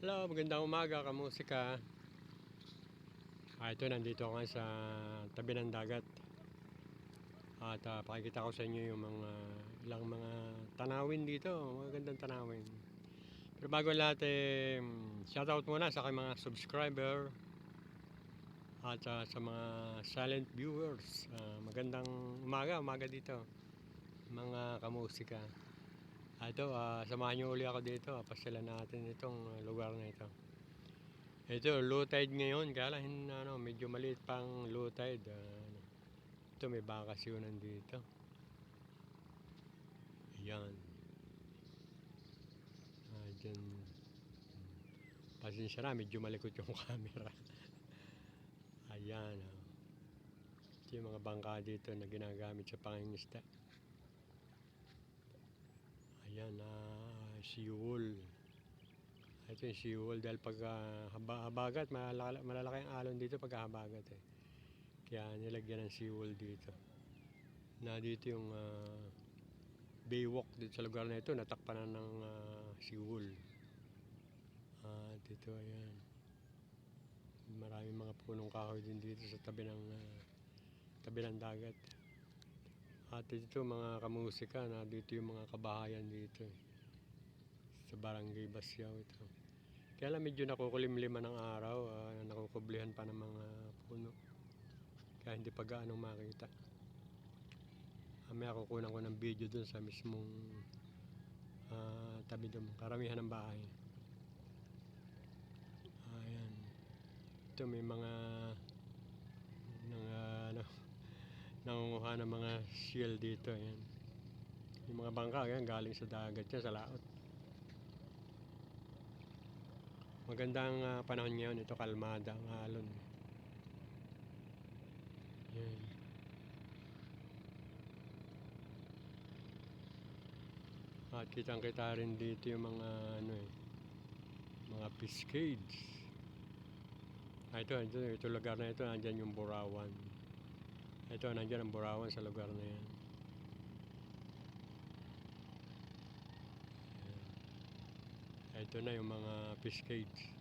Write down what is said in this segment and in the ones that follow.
Hello, magandang umaga, kamusika. Ito, nandito ako sa tabi ng dagat. At pakikita ko sa inyo yung ilang mga tanawin dito, magandang tanawin. Pero bago lahat, shoutout muna sa aking mga subscriber at sa mga silent viewers. Magandang umaga dito, mga kamusika. Ito, samahan nyo uli ako dito, pasyalan natin itong lugar na ito. Ito, low tide ngayon, kaya lang medyo maliit pang low tide. Ito, may bakasyonan dito. Ayan. Dyan. Pasensya na, medyo malikot yung camera. Ayan. Ito yung mga bangka dito na ginagamit sa pangingisda. Ayan, seawall. Ito yung seawall dahil pag habagat, malalaki ang alon dito pag habagat Kaya nilagyan ng seawall dito. Na dito yung baywalk dito sa lugar na ito, natakpan na ng seawall. Dito, ayan. Maraming mga punong kahoy din dito sa tabi ng dagat. At dito mga kamusika, na dito yung mga kabahayan dito sa Barangay Basyaw ito. Kaya lang medyo nakukulimliman ng araw, nakukublihan pa ng mga puno. Kaya hindi pa gaano makita. May kukunan ko ng video dun sa mismong tabi doon, karamihan ng bahay. Ayan. Ito may mga nangunguha ng mga shell dito. Ayan. Yung mga bangka ayan, galing sa dagat yan, sa laot. Magandang panahon ngayon, ito kalmada ang alon. Ayan. At kitang-kita rin dito yung mga mga piscades. Ito lugar na ito, nandyan yung Burawan. Ito, nandyan ang Burawan sa lugar na yan. Ito na yung mga piscades.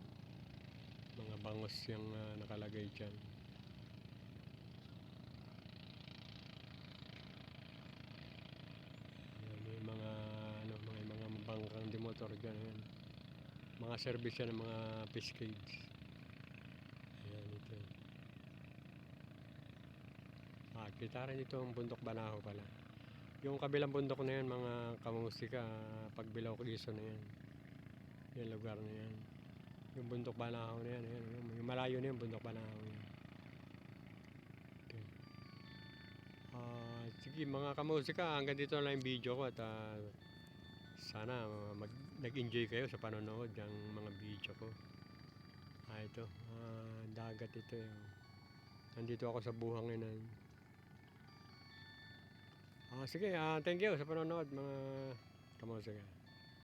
Mga bangos yung nakalagay dyan. May mga bangkang dimotor dyan. Ayan. Mga service yan ng mga piscades. Ayan, ito. Kita rin ito ang bundok Banahaw pala. Yung kabilang bundok na yan, mga kamusika, pagbilaw Quezon na yan. Yung lugar na yan. Yung bundok Banahaw na yan. Ayan, yung malayo na yung bundok Banahaw yan. Okay. Sige mga kamusika, hanggang dito na lang yung video ko at sana nag-enjoy kayo sa panonood ng mga video ko. Ito, dagat ito. Nandito ako sa buhanginan. Sige, thank you sa panonood mga kamusika.